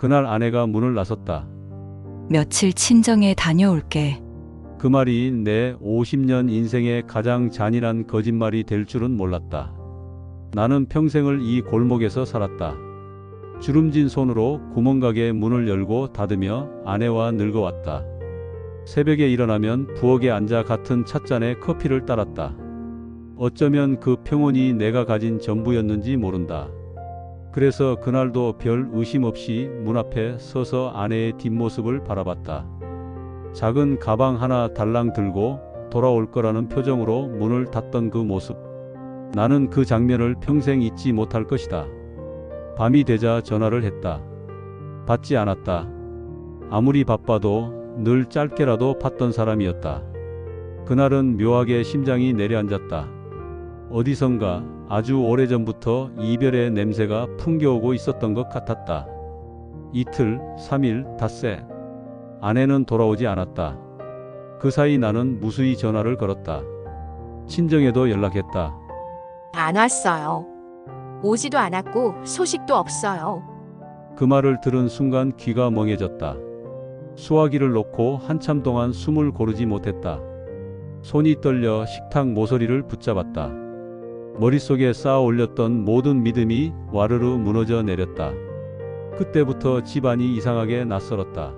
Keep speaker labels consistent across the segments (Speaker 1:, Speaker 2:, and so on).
Speaker 1: 그날 아내가 문을 나섰다.
Speaker 2: 며칠 친정에 다녀올게.
Speaker 1: 그 말이 내 50년 인생의 가장 잔인한 거짓말이 될 줄은 몰랐다. 나는 평생을 이 골목에서 살았다. 주름진 손으로 구멍가게 문을 열고 닫으며 아내와 늙어왔다. 새벽에 일어나면 부엌에 앉아 같은 찻잔에 커피를 따랐다. 어쩌면 그 평온이 내가 가진 전부였는지 모른다. 그래서 그날도 별 의심 없이 문 앞에 서서 아내의 뒷모습을 바라봤다. 작은 가방 하나 달랑 들고 돌아올 거라는 표정으로 문을 닫던 그 모습. 나는 그 장면을 평생 잊지 못할 것이다. 밤이 되자 전화를 했다. 받지 않았다. 아무리 바빠도 늘 짧게라도 받던 사람이었다. 그날은 묘하게 심장이 내려앉았다. 어디선가 아주 오래전부터 이별의 냄새가 풍겨오고 있었던 것 같았다. 이틀, 3일, 닷새. 아내는 돌아오지 않았다. 그 사이 나는 무수히 전화를 걸었다. 친정에도 연락했다.
Speaker 3: 안 왔어요. 오지도 않았고 소식도 없어요.
Speaker 1: 그 말을 들은 순간 귀가 멍해졌다. 수화기를 놓고 한참 동안 숨을 고르지 못했다. 손이 떨려 식탁 모서리를 붙잡았다. 머릿속에 쌓아 올렸던 모든 믿음이 와르르 무너져 내렸다. 그때부터 집안이 이상하게 낯설었다.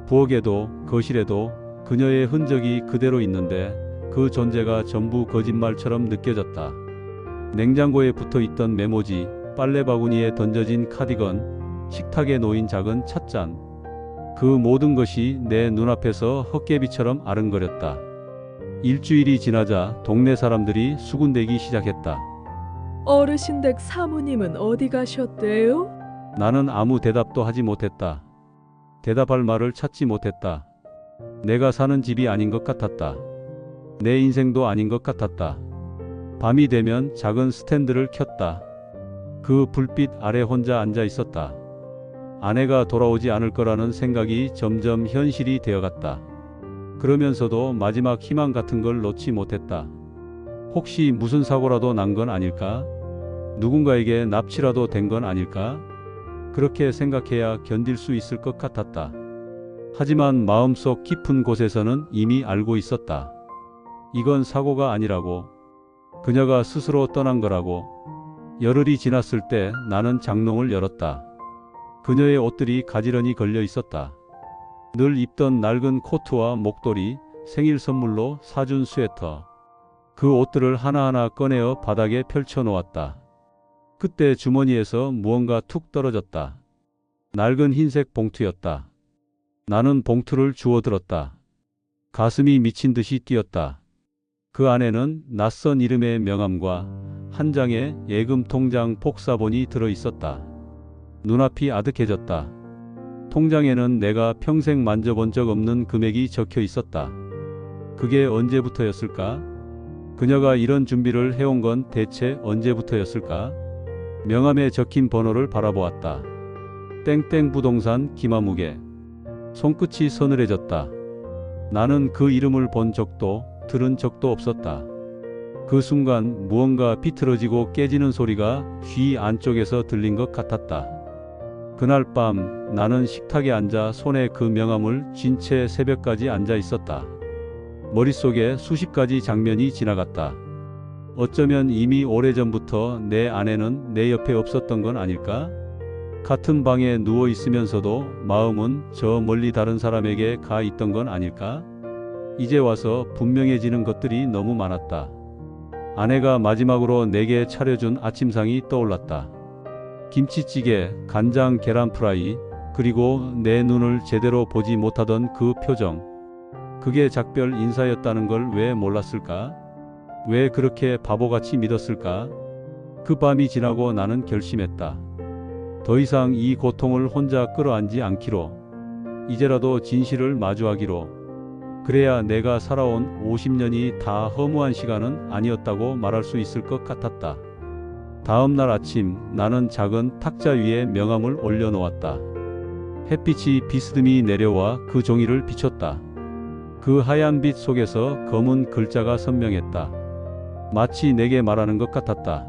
Speaker 1: 부엌에도 거실에도 그녀의 흔적이 그대로 있는데 그 존재가 전부 거짓말처럼 느껴졌다. 냉장고에 붙어있던 메모지, 빨래바구니에 던져진 카디건, 식탁에 놓인 작은 찻잔. 그 모든 것이 내 눈앞에서 헛개비처럼 아른거렸다. 일주일이 지나자 동네 사람들이 수군대기 시작했다.
Speaker 4: 어르신 댁 사모님은 어디 가셨대요?
Speaker 1: 나는 아무 대답도 하지 못했다. 대답할 말을 찾지 못했다. 내가 사는 집이 아닌 것 같았다. 내 인생도 아닌 것 같았다. 밤이 되면 작은 스탠드를 켰다. 그 불빛 아래 혼자 앉아 있었다. 아내가 돌아오지 않을 거라는 생각이 점점 현실이 되어갔다. 그러면서도 마지막 희망 같은 걸 놓지 못했다. 혹시 무슨 사고라도 난 건 아닐까? 누군가에게 납치라도 된 건 아닐까? 그렇게 생각해야 견딜 수 있을 것 같았다. 하지만 마음속 깊은 곳에서는 이미 알고 있었다. 이건 사고가 아니라고. 그녀가 스스로 떠난 거라고. 열흘이 지났을 때 나는 장롱을 열었다. 그녀의 옷들이 가지런히 걸려 있었다. 늘 입던 낡은 코트와 목도리, 생일 선물로 사준 스웨터. 그 옷들을 하나하나 꺼내어 바닥에 펼쳐 놓았다. 그때 주머니에서 무언가 툭 떨어졌다. 낡은 흰색 봉투였다. 나는 봉투를 주워들었다. 가슴이 미친 듯이 뛰었다. 그 안에는 낯선 이름의 명함과 한 장의 예금 통장 복사본이 들어 있었다. 눈앞이 아득해졌다. 통장에는 내가 평생 만져본 적 없는 금액이 적혀 있었다. 그게 언제부터였을까? 그녀가 이런 준비를 해온 건 대체 언제부터였을까? 명함에 적힌 번호를 바라보았다. 땡땡 부동산 김아무개. 손끝이 서늘해졌다. 나는 그 이름을 본 적도 들은 적도 없었다. 그 순간 무언가 비틀어지고 깨지는 소리가 귀 안쪽에서 들린 것 같았다. 그날 밤 나는 식탁에 앉아 손에 그 명함을 쥔 채 새벽까지 앉아 있었다. 머릿속에 수십 가지 장면이 지나갔다. 어쩌면 이미 오래전부터 내 아내는 내 옆에 없었던 건 아닐까? 같은 방에 누워 있으면서도 마음은 저 멀리 다른 사람에게 가 있던 건 아닐까? 이제 와서 분명해지는 것들이 너무 많았다. 아내가 마지막으로 내게 차려준 아침상이 떠올랐다. 김치찌개, 간장 계란 프라이, 그리고 내 눈을 제대로 보지 못하던 그 표정. 그게 작별 인사였다는 걸 왜 몰랐을까? 왜 그렇게 바보같이 믿었을까? 그 밤이 지나고 나는 결심했다. 더 이상 이 고통을 혼자 끌어안지 않기로. 이제라도 진실을 마주하기로. 그래야 내가 살아온 50년이 다 허무한 시간은 아니었다고 말할 수 있을 것 같았다. 다음 날 아침 나는 작은 탁자 위에 명함을 올려놓았다. 햇빛이 비스듬히 내려와 그 종이를 비췄다. 그 하얀 빛 속에서 검은 글자가 선명했다. 마치 내게 말하는 것 같았다.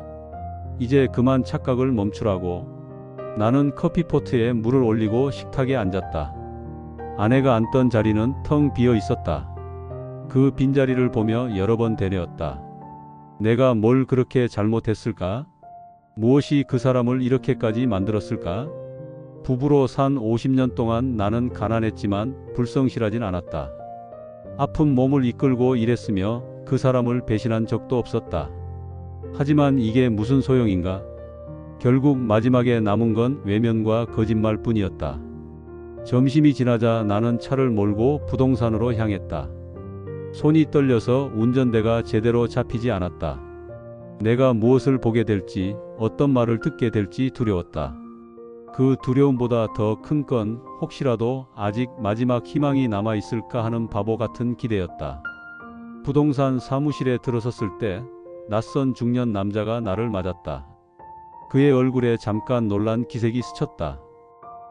Speaker 1: 이제 그만 착각을 멈추라고. 나는 커피포트에 물을 올리고 식탁에 앉았다. 아내가 앉던 자리는 텅 비어 있었다. 그 빈자리를 보며 여러 번 되뇌었다. 내가 뭘 그렇게 잘못했을까? 무엇이 그 사람을 이렇게까지 만들었을까? 부부로 산 50년 동안 나는 가난했지만 불성실하진 않았다. 아픈 몸을 이끌고 일했으며 그 사람을 배신한 적도 없었다. 하지만 이게 무슨 소용인가? 결국 마지막에 남은 건 외면과 거짓말뿐이었다. 점심이 지나자 나는 차를 몰고 부동산으로 향했다. 손이 떨려서 운전대가 제대로 잡히지 않았다. 내가 무엇을 보게 될지, 어떤 말을 듣게 될지 두려웠다. 그 두려움보다 더 큰 건 혹시라도 아직 마지막 희망이 남아 있을까 하는 바보 같은 기대였다. 부동산 사무실에 들어섰을 때 낯선 중년 남자가 나를 맞았다. 그의 얼굴에 잠깐 놀란 기색이 스쳤다.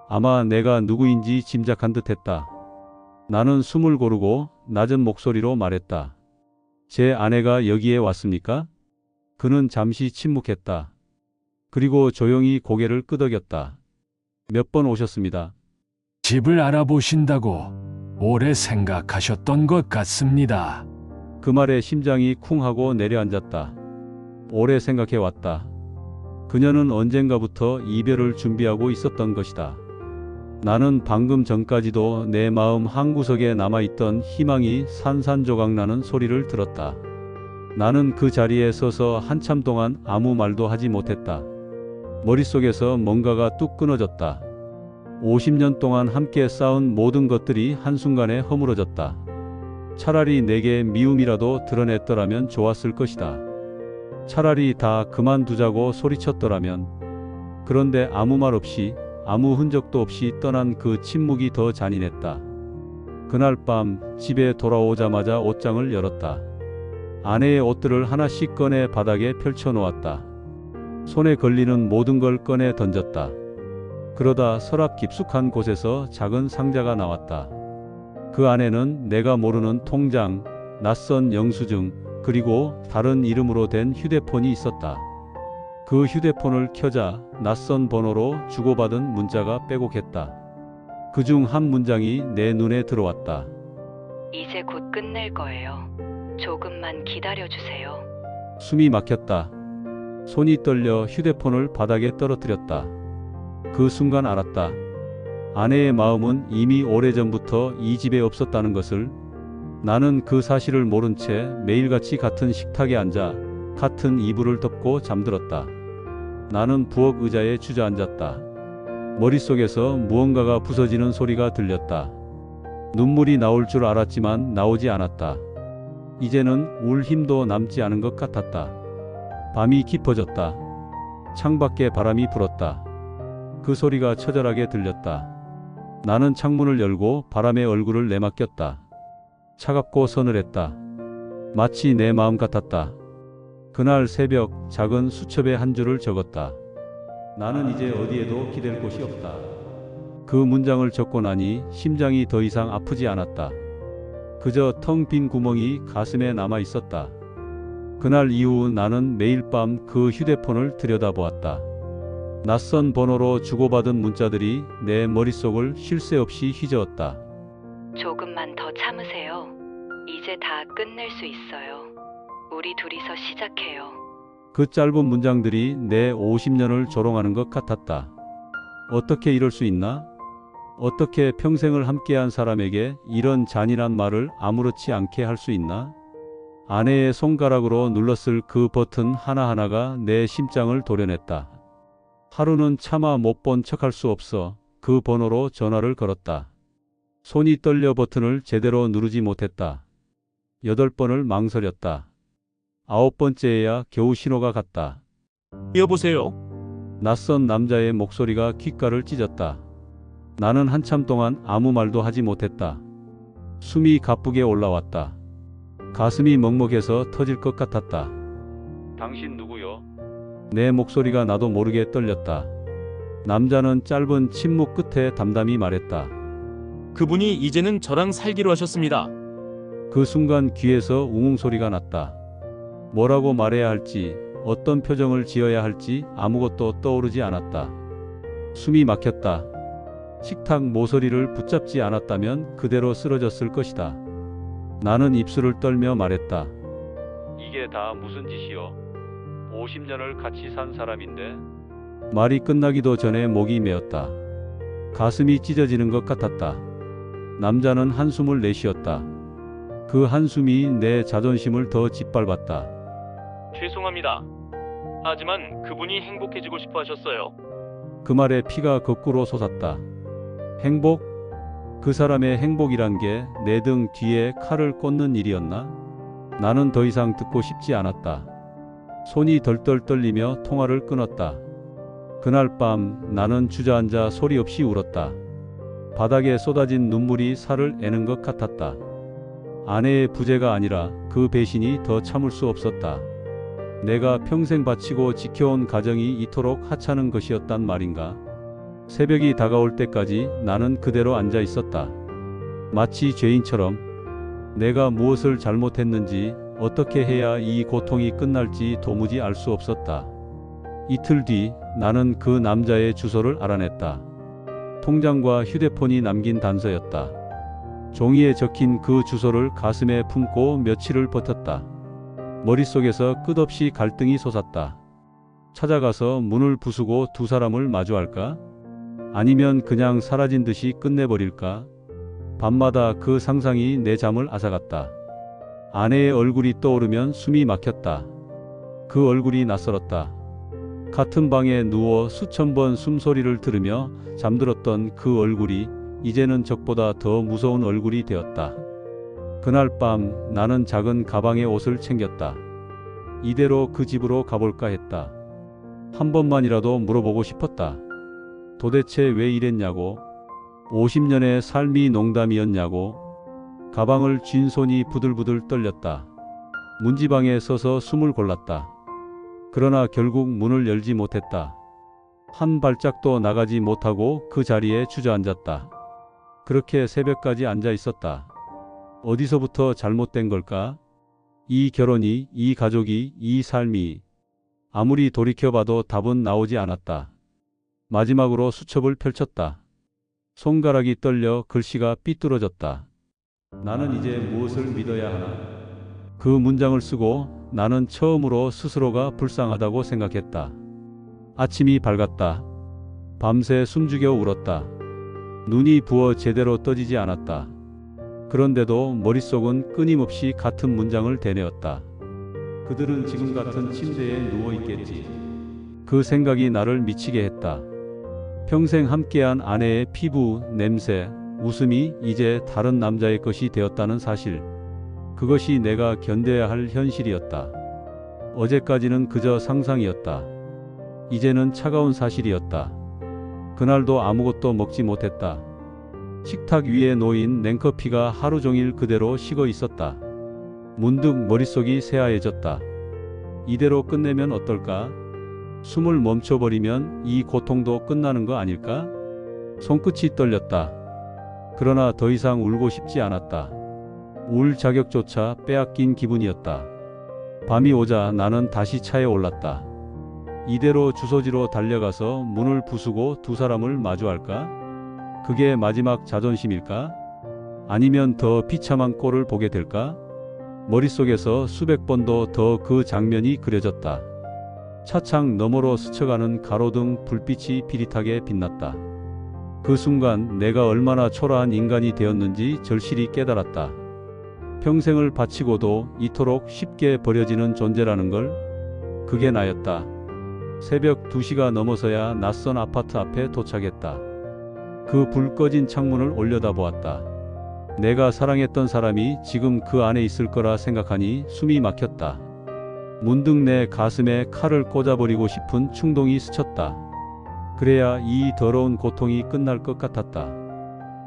Speaker 1: 아마 내가 누구인지 짐작한 듯했다. 나는 숨을 고르고 낮은 목소리로 말했다. 제 아내가 여기에 왔습니까? 그는 잠시 침묵했다. 그리고 조용히 고개를 끄덕였다. 몇 번 오셨습니다.
Speaker 5: 집을 알아보신다고 오래 생각하셨던 것 같습니다.
Speaker 1: 그 말에 심장이 쿵 하고 내려앉았다. 오래 생각해 왔다. 그녀는 언젠가부터 이별을 준비하고 있었던 것이다. 나는 방금 전까지도 내 마음 한구석에 남아있던 희망이 산산조각나는 소리를 들었다. 나는 그 자리에 서서 한참 동안 아무 말도 하지 못했다. 머릿속에서 뭔가가 뚝 끊어졌다. 50년 동안 함께 쌓은 모든 것들이 한순간에 허물어졌다. 차라리 내게 미움이라도 드러냈더라면 좋았을 것이다. 차라리 다 그만두자고 소리쳤더라면. 그런데 아무 말 없이, 아무 흔적도 없이 떠난 그 침묵이 더 잔인했다. 그날 밤 집에 돌아오자마자 옷장을 열었다. 아내의 옷들을 하나씩 꺼내 바닥에 펼쳐놓았다. 손에 걸리는 모든 걸 꺼내 던졌다. 그러다 서랍 깊숙한 곳에서 작은 상자가 나왔다. 그 안에는 내가 모르는 통장, 낯선 영수증, 그리고 다른 이름으로 된 휴대폰이 있었다. 그 휴대폰을 켜자 낯선 번호로 주고받은 문자가 빼곡했다. 그중 한 문장이 내 눈에 들어왔다.
Speaker 2: 이제 곧 끝낼 거예요. 조금만 기다려주세요.
Speaker 1: 숨이 막혔다. 손이 떨려 휴대폰을 바닥에 떨어뜨렸다. 그 순간 알았다. 아내의 마음은 이미 오래전부터 이 집에 없었다는 것을. 나는 그 사실을 모른 채 매일같이 같은 식탁에 앉아 같은 이불을 덮고 잠들었다. 나는 부엌 의자에 주저앉았다. 머릿속에서 무언가가 부서지는 소리가 들렸다. 눈물이 나올 줄 알았지만 나오지 않았다. 이제는 울 힘도 남지 않은 것 같았다. 밤이 깊어졌다. 창밖에 바람이 불었다. 그 소리가 처절하게 들렸다. 나는 창문을 열고 바람에 얼굴을 내맡겼다. 차갑고 서늘했다. 마치 내 마음 같았다. 그날 새벽 작은 수첩에 한 줄을 적었다. 나는 이제 어디에도 기댈 곳이 없다. 그 문장을 적고 나니 심장이 더 이상 아프지 않았다. 그저 텅 빈 구멍이 가슴에 남아 있었다. 그날 이후 나는 매일 밤 그 휴대폰을 들여다보았다. 낯선 번호로 주고받은 문자들이 내 머릿속을 쉴 새 없이 휘저었다.
Speaker 2: 조금만 더 참으세요. 이제 다 끝낼 수 있어요. 우리 둘이서 시작해요.
Speaker 1: 그 짧은 문장들이 내 50년을 조롱하는 것 같았다. 어떻게 이럴 수 있나? 어떻게 평생을 함께한 사람에게 이런 잔인한 말을 아무렇지 않게 할 수 있나? 아내의 손가락으로 눌렀을 그 버튼 하나하나가 내 심장을 도려냈다. 하루는 차마 못 본 척할 수 없어 그 번호로 전화를 걸었다. 손이 떨려 버튼을 제대로 누르지 못했다. 8번을 망설였다. 9번째에야 겨우 신호가 갔다.
Speaker 6: 여보세요?
Speaker 1: 낯선 남자의 목소리가 귓가를 찢었다. 나는 한참 동안 아무 말도 하지 못했다. 숨이 가쁘게 올라왔다. 가슴이 먹먹해서 터질 것 같았다. 당신 누구요? 내 목소리가 나도 모르게 떨렸다. 남자는 짧은 침묵 끝에 담담히 말했다.
Speaker 6: 그분이 이제는 저랑 살기로 하셨습니다.
Speaker 1: 그 순간 귀에서 웅웅 소리가 났다. 뭐라고 말해야 할지, 어떤 표정을 지어야 할지 아무것도 떠오르지 않았다. 숨이 막혔다. 식탁 모서리를 붙잡지 않았다면 그대로 쓰러졌을 것이다. 나는 입술을 떨며 말했다. 이게 다 무슨 짓이요? 50년을 같이 산 사람인데. 말이 끝나기도 전에 목이 메었다. 가슴이 찢어지는 것 같았다. 남자는 한숨을 내쉬었다. 그 한숨이 내 자존심을 더 짓밟았다.
Speaker 6: 죄송합니다. 하지만 그분이 행복해지고 싶어 하셨어요.
Speaker 1: 그 말에 피가 거꾸로 솟았다. 행복? 그 사람의 행복이란 게 내 등 뒤에 칼을 꽂는 일이었나? 나는 더 이상 듣고 싶지 않았다. 손이 덜덜 떨리며 통화를 끊었다. 그날 밤 나는 주저앉아 소리 없이 울었다. 바닥에 쏟아진 눈물이 살을 애는 것 같았다. 아내의 부재가 아니라 그 배신이 더 참을 수 없었다. 내가 평생 바치고 지켜온 가정이 이토록 하찮은 것이었단 말인가? 새벽이 다가올 때까지 나는 그대로 앉아 있었다. 마치 죄인처럼 내가 무엇을 잘못했는지, 어떻게 해야 이 고통이 끝날지 도무지 알 수 없었다. 이틀 뒤 나는 그 남자의 주소를 알아냈다. 통장과 휴대폰이 남긴 단서였다. 종이에 적힌 그 주소를 가슴에 품고 며칠을 버텼다. 머릿속에서 끝없이 갈등이 솟았다. 찾아가서 문을 부수고 두 사람을 마주할까? 아니면 그냥 사라진 듯이 끝내버릴까? 밤마다 그 상상이 내 잠을 앗아갔다. 아내의 얼굴이 떠오르면 숨이 막혔다. 그 얼굴이 낯설었다. 같은 방에 누워 수천 번 숨소리를 들으며 잠들었던 그 얼굴이 이제는 적보다 더 무서운 얼굴이 되었다. 그날 밤 나는 작은 가방에 옷을 챙겼다. 이대로 그 집으로 가볼까 했다. 한 번만이라도 물어보고 싶었다. 도대체 왜 이랬냐고, 50년의 삶이 농담이었냐고. 가방을 쥔 손이 부들부들 떨렸다. 문지방에 서서 숨을 골랐다. 그러나 결국 문을 열지 못했다. 한 발짝도 나가지 못하고 그 자리에 주저앉았다. 그렇게 새벽까지 앉아 있었다. 어디서부터 잘못된 걸까? 이 결혼이, 이 가족이, 이 삶이. 아무리 돌이켜봐도 답은 나오지 않았다. 마지막으로 수첩을 펼쳤다. 손가락이 떨려 글씨가 삐뚤어졌다. 나는 이제 무엇을 믿어야 하나? 그 문장을 쓰고 나는 처음으로 스스로가 불쌍하다고 생각했다. 아침이 밝았다. 밤새 숨죽여 울었다. 눈이 부어 제대로 떠지지 않았다. 그런데도 머릿속은 끊임없이 같은 문장을 되뇌었다. 그들은 지금 같은 침대에 누워있겠지. 그 생각이 나를 미치게 했다. 평생 함께한 아내의 피부, 냄새, 웃음이 이제 다른 남자의 것이 되었다는 사실. 그것이 내가 견뎌야 할 현실이었다. 어제까지는 그저 상상이었다. 이제는 차가운 사실이었다. 그날도 아무것도 먹지 못했다. 식탁 위에 놓인 냉커피가 하루 종일 그대로 식어 있었다. 문득 머릿속이 새하얘졌다. 이대로 끝내면 어떨까? 숨을 멈춰버리면 이 고통도 끝나는 거 아닐까? 손끝이 떨렸다. 그러나 더 이상 울고 싶지 않았다. 울 자격조차 빼앗긴 기분이었다. 밤이 오자 나는 다시 차에 올랐다. 이대로 주소지로 달려가서 문을 부수고 두 사람을 마주할까? 그게 마지막 자존심일까? 아니면 더 비참한 꼴을 보게 될까? 머릿속에서 수백 번도 더 그 장면이 그려졌다. 차창 너머로 스쳐가는 가로등 불빛이 비릿하게 빛났다. 그 순간 내가 얼마나 초라한 인간이 되었는지 절실히 깨달았다. 평생을 바치고도 이토록 쉽게 버려지는 존재라는 걸. 그게 나였다. 새벽 2시가 넘어서야 낯선 아파트 앞에 도착했다. 그 불 꺼진 창문을 올려다보았다. 내가 사랑했던 사람이 지금 그 안에 있을 거라 생각하니 숨이 막혔다. 문득 내 가슴에 칼을 꽂아버리고 싶은 충동이 스쳤다. 그래야 이 더러운 고통이 끝날 것 같았다.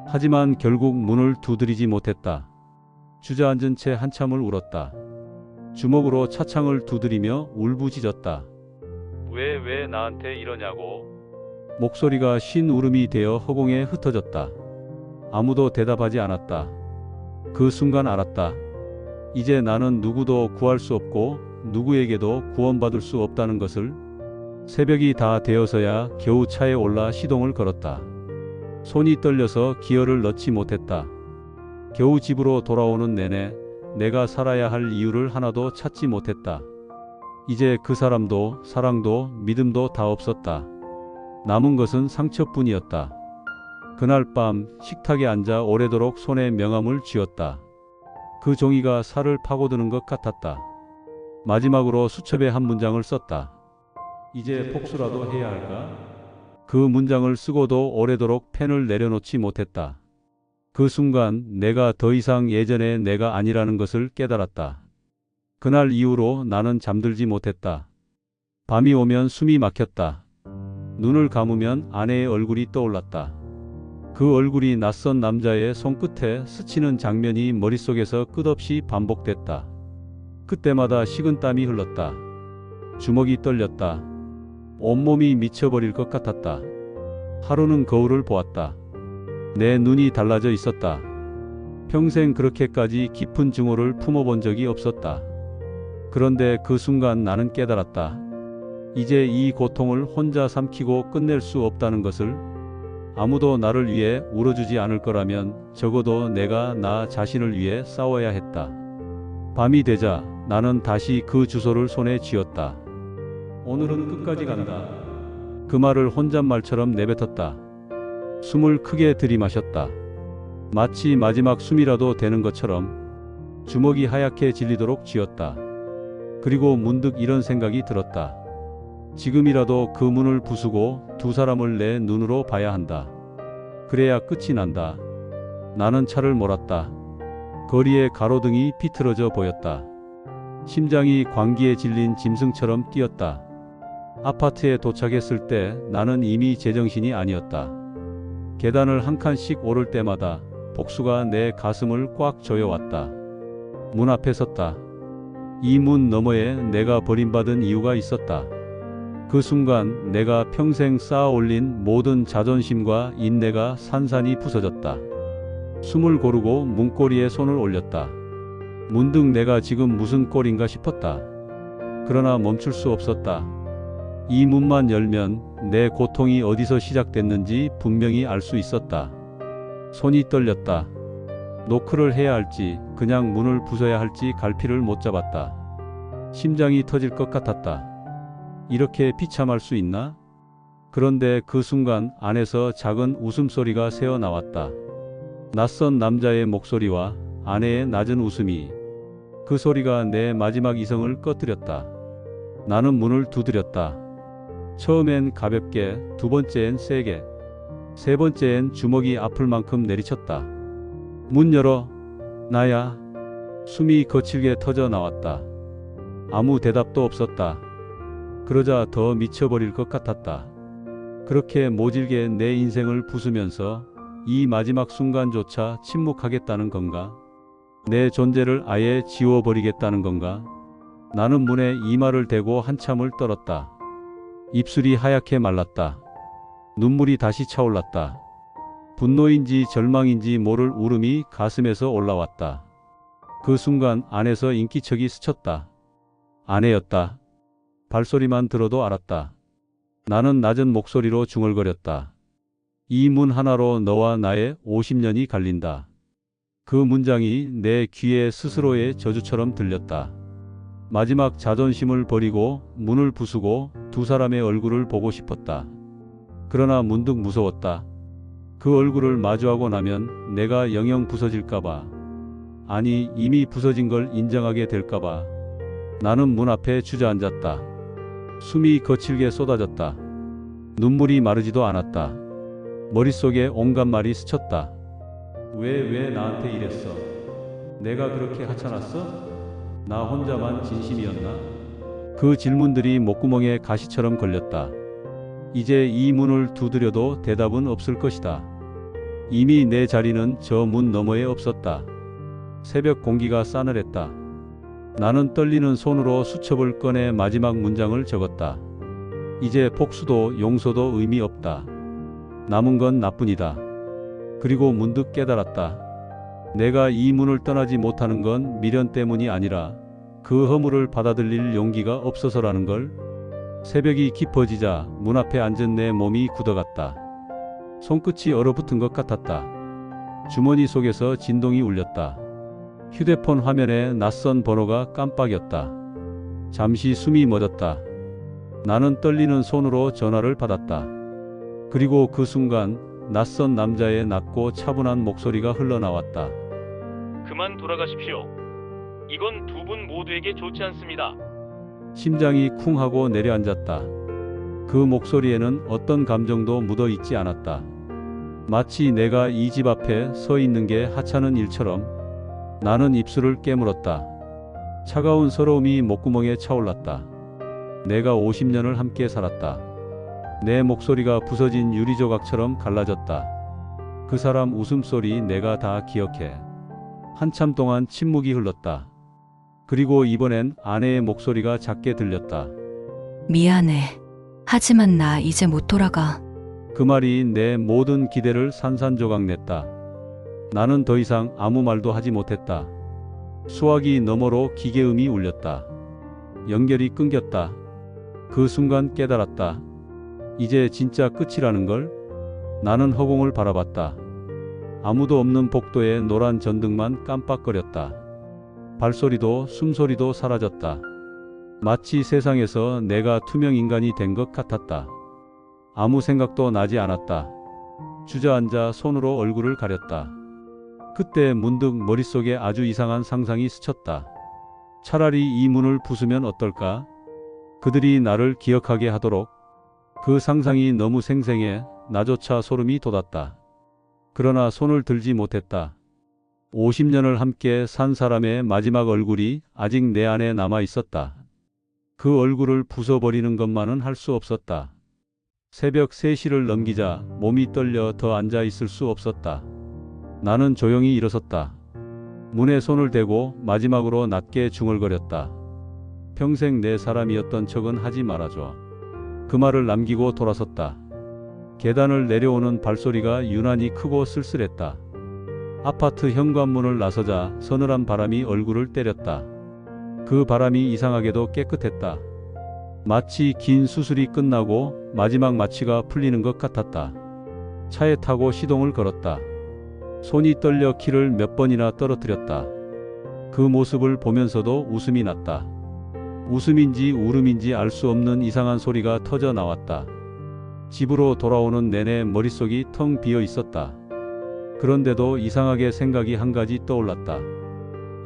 Speaker 1: 하지만 결국 문을 두드리지 못했다. 주저앉은 채 한참을 울었다. 주먹으로 차창을 두드리며 울부짖었다. 왜 나한테 이러냐고. 목소리가 쉰 울음이 되어 허공에 흩어졌다. 아무도 대답하지 않았다. 그 순간 알았다. 이제 나는 누구도 구할 수 없고 누구에게도 구원받을 수 없다는 것을. 새벽이 다 되어서야 겨우 차에 올라 시동을 걸었다. 손이 떨려서 기어를 넣지 못했다. 겨우 집으로 돌아오는 내내 내가 살아야 할 이유를 하나도 찾지 못했다. 이제 그 사람도 사랑도 믿음도 다 없었다. 남은 것은 상처뿐이었다. 그날 밤 식탁에 앉아 오래도록 손에 명함을 쥐었다. 그 종이가 살을 파고드는 것 같았다. 마지막으로 수첩에 한 문장을 썼다. 이제 복수라도 해야 할까? 그 문장을 쓰고도 오래도록 펜을 내려놓지 못했다. 그 순간 내가 더 이상 예전의 내가 아니라는 것을 깨달았다. 그날 이후로 나는 잠들지 못했다. 밤이 오면 숨이 막혔다. 눈을 감으면 아내의 얼굴이 떠올랐다. 그 얼굴이 낯선 남자의 손끝에 스치는 장면이 머릿속에서 끝없이 반복됐다. 그때마다 식은땀이 흘렀다. 주먹이 떨렸다. 온몸이 미쳐버릴 것 같았다. 하루는 거울을 보았다. 내 눈이 달라져 있었다. 평생 그렇게까지 깊은 증오를 품어본 적이 없었다. 그런데 그 순간 나는 깨달았다. 이제 이 고통을 혼자 삼키고 끝낼 수 없다는 것을. 아무도 나를 위해 울어주지 않을 거라면 적어도 내가 나 자신을 위해 싸워야 했다. 밤이 되자 나는 다시 그 주소를 손에 쥐었다. 오늘은 끝까지 간다. 그 말을 혼잣말처럼 내뱉었다. 숨을 크게 들이마셨다. 마치 마지막 숨이라도 되는 것처럼 주먹이 하얗게 질리도록 쥐었다. 그리고 문득 이런 생각이 들었다. 지금이라도 그 문을 부수고 두 사람을 내 눈으로 봐야 한다. 그래야 끝이 난다. 나는 차를 몰았다. 거리에 가로등이 비틀어져 보였다. 심장이 광기에 질린 짐승처럼 뛰었다. 아파트에 도착했을 때 나는 이미 제정신이 아니었다. 계단을 한 칸씩 오를 때마다 복수가 내 가슴을 꽉 조여왔다. 문 앞에 섰다. 이 문 너머에 내가 버림받은 이유가 있었다. 그 순간 내가 평생 쌓아 올린 모든 자존심과 인내가 산산이 부서졌다. 숨을 고르고 문고리에 손을 올렸다. 문득 내가 지금 무슨 꼴인가 싶었다. 그러나 멈출 수 없었다. 이 문만 열면 내 고통이 어디서 시작됐는지 분명히 알 수 있었다. 손이 떨렸다. 노크를 해야 할지 그냥 문을 부숴야 할지 갈피를 못 잡았다. 심장이 터질 것 같았다. 이렇게 비참할 수 있나? 그런데 그 순간 안에서 작은 웃음소리가 새어나왔다. 낯선 남자의 목소리와 아내의 낮은 웃음이. 그 소리가 내 마지막 이성을 꺼뜨렸다. 나는 문을 두드렸다. 처음엔 가볍게, 두 번째엔 세게, 세 번째엔 주먹이 아플 만큼 내리쳤다. 문 열어. 나야. 숨이 거칠게 터져 나왔다. 아무 대답도 없었다. 그러자 더 미쳐버릴 것 같았다. 그렇게 모질게 내 인생을 부수면서 이 마지막 순간조차 침묵하겠다는 건가? 내 존재를 아예 지워버리겠다는 건가? 나는 문에 이마를 대고 한참을 떨었다. 입술이 하얗게 말랐다. 눈물이 다시 차올랐다. 분노인지 절망인지 모를 울음이 가슴에서 올라왔다. 그 순간 안에서 인기척이 스쳤다. 아내였다. 발소리만 들어도 알았다. 나는 낮은 목소리로 중얼거렸다. 이 문 하나로 너와 나의 50년이 갈린다. 그 문장이 내 귀에 스스로의 저주처럼 들렸다. 마지막 자존심을 버리고 문을 부수고 두 사람의 얼굴을 보고 싶었다. 그러나 문득 무서웠다. 그 얼굴을 마주하고 나면 내가 영영 부서질까봐. 아니, 이미 부서진 걸 인정하게 될까봐. 나는 문 앞에 주저앉았다. 숨이 거칠게 쏟아졌다. 눈물이 마르지도 않았다. 머릿속에 온갖 말이 스쳤다. 왜 나한테 이랬어? 내가 그렇게 하찮았어? 나 혼자만 진심이었나? 그 질문들이 목구멍에 가시처럼 걸렸다. 이제 이 문을 두드려도 대답은 없을 것이다. 이미 내 자리는 저 문 너머에 없었다. 새벽 공기가 싸늘했다. 나는 떨리는 손으로 수첩을 꺼내 마지막 문장을 적었다. 이제 복수도 용서도 의미 없다. 남은 건 나뿐이다. 그리고 문득 깨달았다. 내가 이 문을 떠나지 못하는 건 미련 때문이 아니라 그 허물을 받아들일 용기가 없어서라는 걸. 새벽이 깊어지자 문 앞에 앉은 내 몸이 굳어갔다. 손끝이 얼어붙은 것 같았다. 주머니 속에서 진동이 울렸다. 휴대폰 화면에 낯선 번호가 깜빡였다. 잠시 숨이 멎었다. 나는 떨리는 손으로 전화를 받았다. 그리고 그 순간 낯선 남자의 낮고 차분한 목소리가 흘러나왔다.
Speaker 6: 그만 돌아가십시오. 이건 두 분 모두에게 좋지 않습니다.
Speaker 1: 심장이 쿵 하고 내려앉았다. 그 목소리에는 어떤 감정도 묻어있지 않았다. 마치 내가 이 집 앞에 서 있는 게 하찮은 일처럼. 나는 입술을 깨물었다. 차가운 서러움이 목구멍에 차올랐다. 내가 50년을 함께 살았다. 내 목소리가 부서진 유리조각처럼 갈라졌다. 그 사람 웃음소리 내가 다 기억해. 한참 동안 침묵이 흘렀다. 그리고 이번엔 아내의 목소리가 작게 들렸다.
Speaker 7: 미안해. 하지만 나 이제 못 돌아가.
Speaker 1: 그 말이 내 모든 기대를 산산조각냈다. 나는 더 이상 아무 말도 하지 못했다. 수화기 너머로 기계음이 울렸다. 연결이 끊겼다. 그 순간 깨달았다. 이제 진짜 끝이라는 걸. 나는 허공을 바라봤다. 아무도 없는 복도에 노란 전등만 깜빡거렸다. 발소리도 숨소리도 사라졌다. 마치 세상에서 내가 투명 인간이 된 것 같았다. 아무 생각도 나지 않았다. 주저앉아 손으로 얼굴을 가렸다. 그때 문득 머릿속에 아주 이상한 상상이 스쳤다. 차라리 이 문을 부수면 어떨까? 그들이 나를 기억하게 하도록. 그 상상이 너무 생생해 나조차 소름이 돋았다. 그러나 손을 들지 못했다. 50년을 함께 산 사람의 마지막 얼굴이 아직 내 안에 남아 있었다. 그 얼굴을 부숴버리는 것만은 할 수 없었다. 새벽 3시를 넘기자 몸이 떨려 더 앉아 있을 수 없었다. 나는 조용히 일어섰다. 문에 손을 대고 마지막으로 낮게 중얼거렸다. 평생 내 사람이었던 척은 하지 말아줘. 그 말을 남기고 돌아섰다. 계단을 내려오는 발소리가 유난히 크고 쓸쓸했다. 아파트 현관문을 나서자 서늘한 바람이 얼굴을 때렸다. 그 바람이 이상하게도 깨끗했다. 마치 긴 수술이 끝나고 마지막 마취가 풀리는 것 같았다. 차에 타고 시동을 걸었다. 손이 떨려 키를 몇 번이나 떨어뜨렸다. 그 모습을 보면서도 웃음이 났다. 웃음인지 울음인지 알 수 없는 이상한 소리가 터져 나왔다. 집으로 돌아오는 내내 머릿속이 텅 비어 있었다. 그런데도 이상하게 생각이 한 가지 떠올랐다.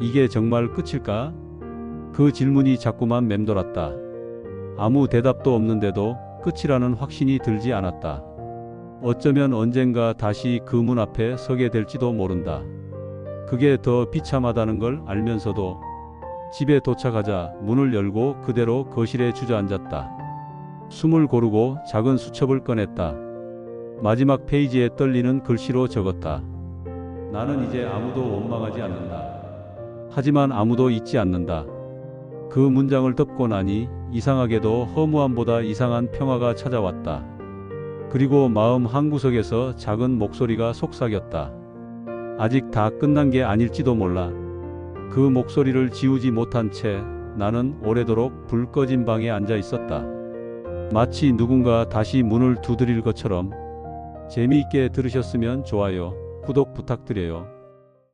Speaker 1: 이게 정말 끝일까? 그 질문이 자꾸만 맴돌았다. 아무 대답도 없는데도 끝이라는 확신이 들지 않았다. 어쩌면 언젠가 다시 그 문 앞에 서게 될지도 모른다. 그게 더 비참하다는 걸 알면서도 집에 도착하자 문을 열고 그대로 거실에 주저앉았다. 숨을 고르고 작은 수첩을 꺼냈다. 마지막 페이지에 떨리는 글씨로 적었다. 나는 이제 아무도 원망하지 않는다. 하지만 아무도 잊지 않는다. 그 문장을 덮고 나니 이상하게도 허무함보다 이상한 평화가 찾아왔다. 그리고 마음 한구석에서 작은 목소리가 속삭였다. 아직 다 끝난 게 아닐지도 몰라. 그 목소리를 지우지 못한 채 나는 오래도록 불 꺼진 방에 앉아 있었다. 마치 누군가 다시 문을 두드릴 것처럼. 재미있게 들으셨으면 좋아요, 구독 부탁드려요.